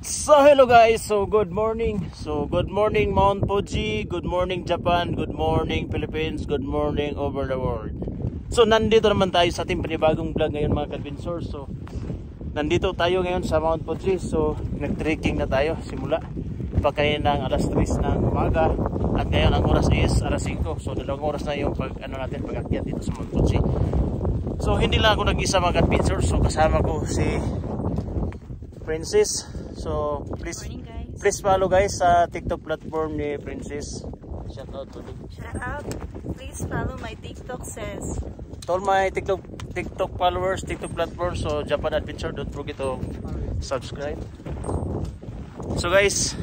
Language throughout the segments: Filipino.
So hello guys, so good morning. So good morning Mount Fuji, good morning Japan, good morning Philippines, good morning over the world. So nandito naman tayo sa ating panibagong vlog ngayon mga Kalbinsor. So nandito tayo ngayon sa Mount Fuji. So nag-trekking na tayo simula pagkain ng alas 3 ng umaga. At ngayon ang oras is alas 5. So 2 oras na yung pag-akyat dito sa Mount Fuji. So hindi lang ako nag-isa mga Kalbinsor. So kasama ko si Princess. So please follow guys sa TikTok platform ni Princess. Shout out to them. Shout out. Please follow my TikTok sis. To all my TikTok followers, TikTok platform, so Japan Adventure, don't forget to subscribe. So guys,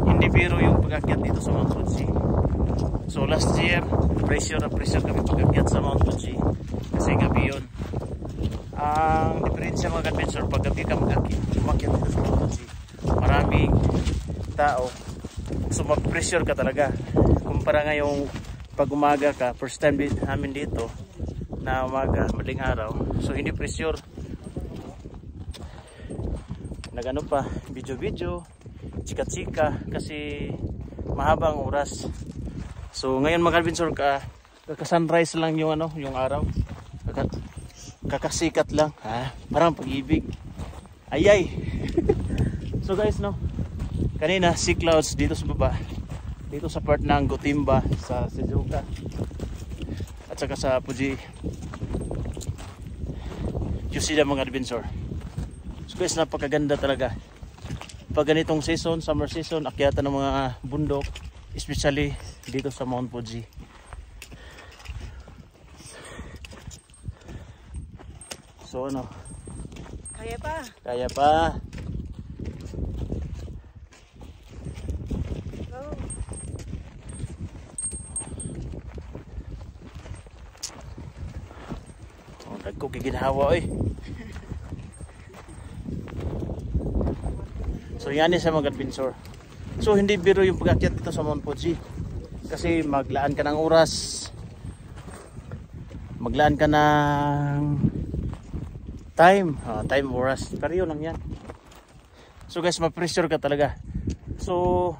hindi biro yung pag-akyat dito sa Mount Fuji. So last year, pressure kami pag-akyat sa Mount Fuji kasi gabi yun. Ang diferensya mga Adventure, pag gabi ka umakyat dito sa Mount Fuji, maraming tao, so mag-pressure ka talaga kumpara ngayong pag umaga ka. First time namin dito na umaga, madaling araw, so hindi pressure, nagano pa, video chika kasi mahabang oras. So ngayon mga Adventure, kaka-sunrise lang yung yung araw, kakasikat lang, parang pag-ibig, ayay. So guys, kanina sea clouds dito sa baba, dito sa part ng Gotemba, sa Shizuoka at saka sa Fuji Yoshida mga Adventure. So guys, napakaganda talaga pag ganitong season, summer season, akyatan ng mga bundok, especially dito sa Mount Fuji. So Kaya pa. Nagko giginhawa So yan sa mga Adventure. So hindi biro yung pag-akyat dito sa Mount Fuji kasi maglaan ka ng oras, maglaan ka ng time oras, pero yun lang yan. So guys, ma-pressure ka talaga. So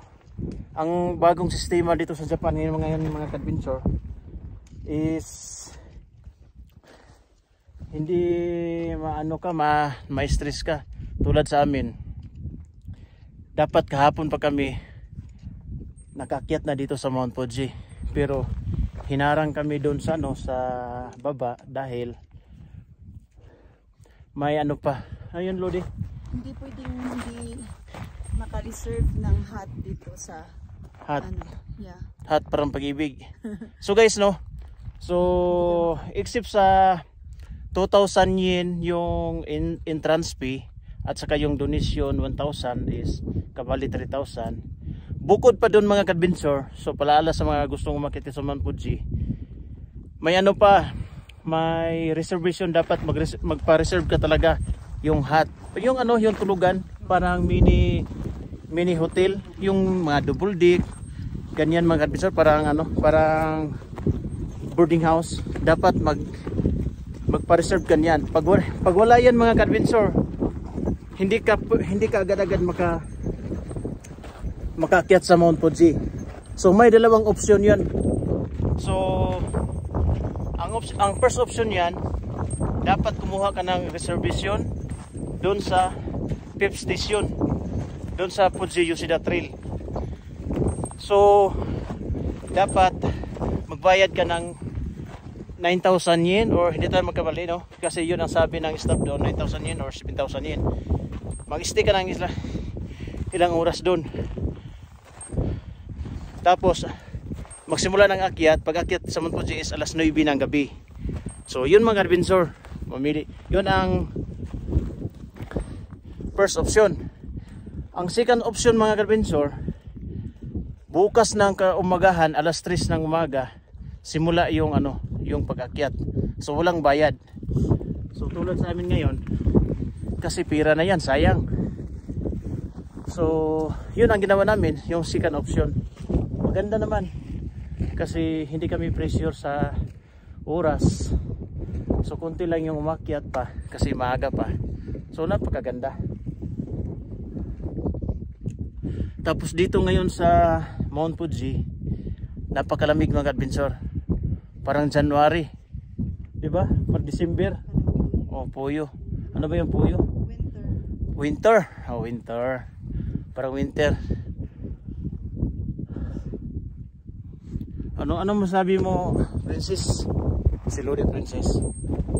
ang bagong sistema dito sa Japan ngayon mga Adventure is hindi ma-stress ka tulad sa amin. Dapat kahapon pa kami nakakyat na dito sa Mount Fuji, pero hinarang kami doon sa sa baba dahil may ayun Lodi, Hindi pwedeng hindi maka-reserve ng hut dito sa hut. Yeah. Hut parang pag-ibig. So guys, so except sa 2,000 yen yung entrance fee at saka yung donation 1,000 is kabali 3,000. Bukod pa doon mga Adventure, so palaala sa mga gustong umakyat sa Mount Fuji, may may reservation, dapat magpa-reserve ka talaga yung hut. Yung yung tulugan, parang mini hotel, yung mga double deck, ganyan mga Adventure, parang boarding house, dapat magpa-reserve ganyan. Pag wala yan mga Adventure, hindi ka agad-agad makaakyat sa Mount Fuji. So may dalawang option 'yan. So ang first option yan, dapat kumuha ka ng reservation doon sa 5th station, doon sa Fuji Yoshida Trail. So dapat magbayad ka ng 9,000 yen, or hindi tayo magkamali kasi yun ang sabi ng staff doon, 9,000 yen or 7,000 yen. Mag-stay ka ng ilang oras doon, tapos magsimula ng akyat. Pag-akyat sa Mount Fuji is alas 9 ng gabi. So yun mga Adventure, mamili. Yun ang first option. Ang second option mga Adventure, bukas ng umagahan, alas 3 ng umaga, simula yung yung pag-akyat. So walang bayad. So tulad sa amin ngayon, kasi pira na yan, sayang. So yun ang ginawa namin, yung second option. Maganda naman kasi hindi kami pressure sa oras. So konti lang yung umakyat pa kasi maaga pa. So napakaganda. Tapos dito ngayon sa Mount Fuji, napakalamig mga adventure. Parang January. 'Di ba? Pag December. Oh, puyo. Ano ba yung puyo? Winter. Winter. Oh, winter. Parang winter. Ano masabi mo, Princess? Si Lodi Princess.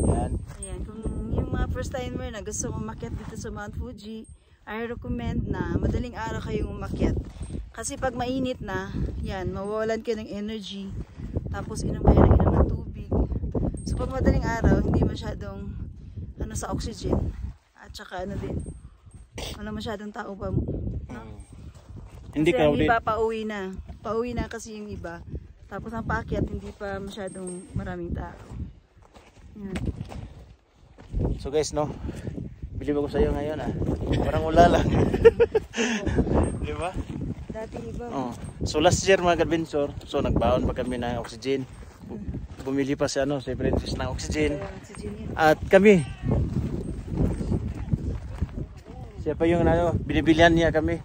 Yan. Ayan, kung yung mga first timer na gusto umakyat dito sa Mount Fuji, I recommend na madaling araw kayong umakyat. Kasi pag mainit na, yan, mawawalan kayo ng energy. Tapos inom kayo ng tubig. So pag madaling araw, hindi masyadong sa oxygen. At saka din, wala masyadong tao pa. No? Hindi kasi ang crowded. iba pauwi na. Pauwi na kasi yung iba. Tapos ang paakyat, hindi pa masyadong maraming tao. Yan. So guys, no, bilib ako sa iyo ngayon parang wala lang. Di ba? Dati iba. Oh. So last year mga adventure, so nagbaon pa kami ng oxygen. Bumili pa si si Princess ng oxygen. At kami, siya pa yung binibilihan niya kami.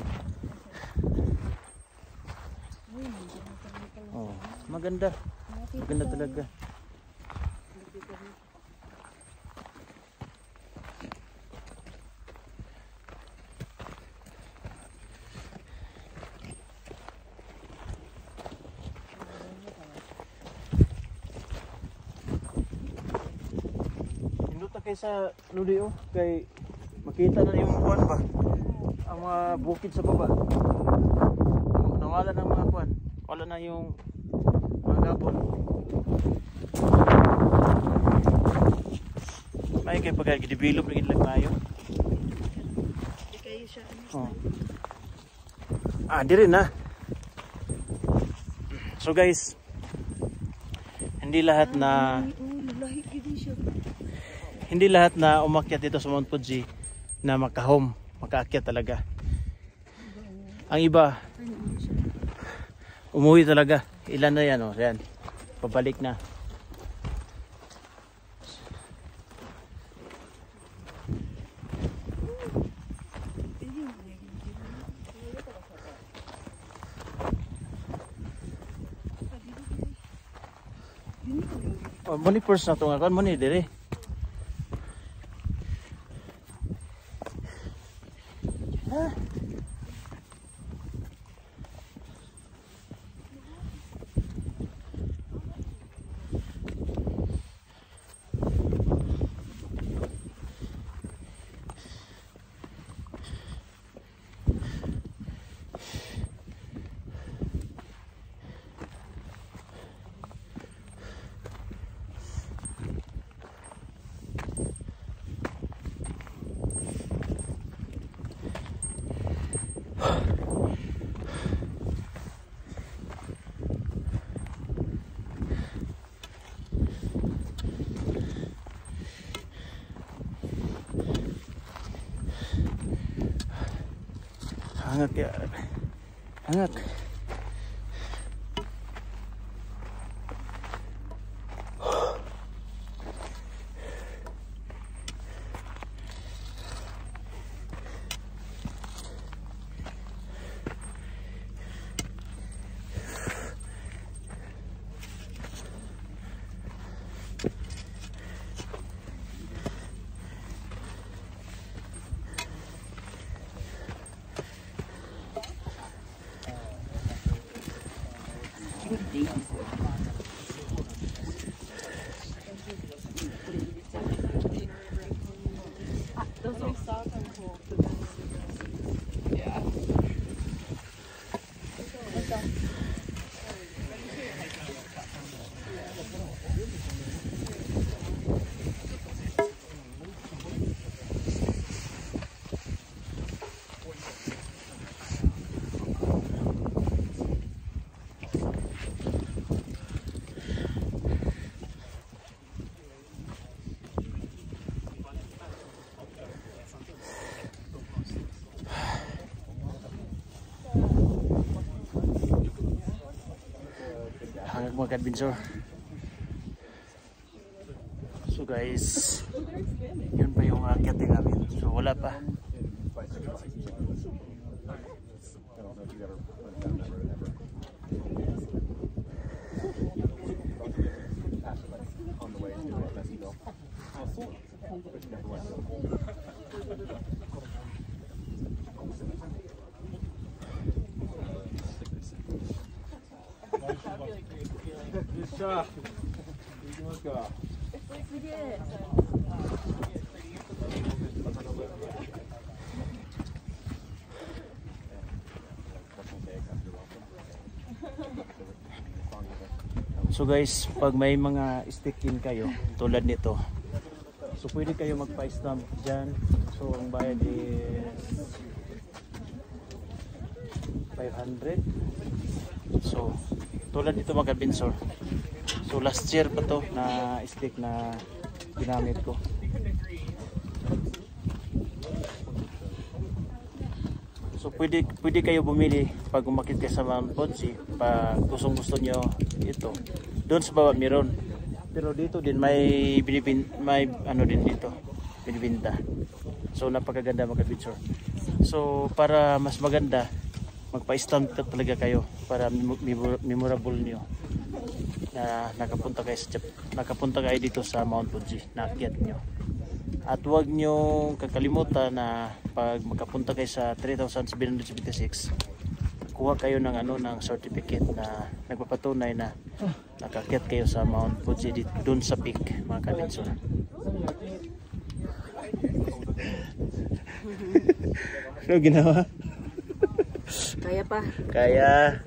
Oh, maganda. Maganda talaga. Sa Lodi kay makita na yung kuan ba ang mga bukid sa baba, nawala ng mga kuan, wala na yung mga gapon. May kay pagka gidevelop na gid mayo. Di kayo siya. Diri na. So guys, hindi lahat na umakyat dito sa Mount Fuji na makaakyat talaga. Ang iba umuwi talaga. Ilan na yan, yan. Pabalik na. Muni first na ito nga. Muni dire. Hangat ya. Hangat. Mga adventure. So guys, yun pa yung akyatin namin. So wala pa. So guys, pag may mga stick-in kayo tulad nito, so pwede kayo magpa-stamp dyan. So ang bayad is 500. So tulad nito mga kabinsor. So last year pa to na stick na ginamit ko. So pwede kayo bumili pag umakit kayo sa Mount Fuji, pag gusto nyo ito. Doon sa baba meron. Pero dito din may ano din dito, binibinta. So napakaganda mga picture. So para mas maganda, magpa-stamp talaga kayo para memorable niyo na nakapunta kayo dito sa Mount Fuji, naakyat niyo. At huwag nyo kakalimutan na pag makapunta kayo sa 3,776, kuha kayo ng ng certificate na nagpapatunay na nakakyat kayo sa Mount Fuji doon sa peak mga kabinsor. Ano ginawa? Kaya pa. Kaya.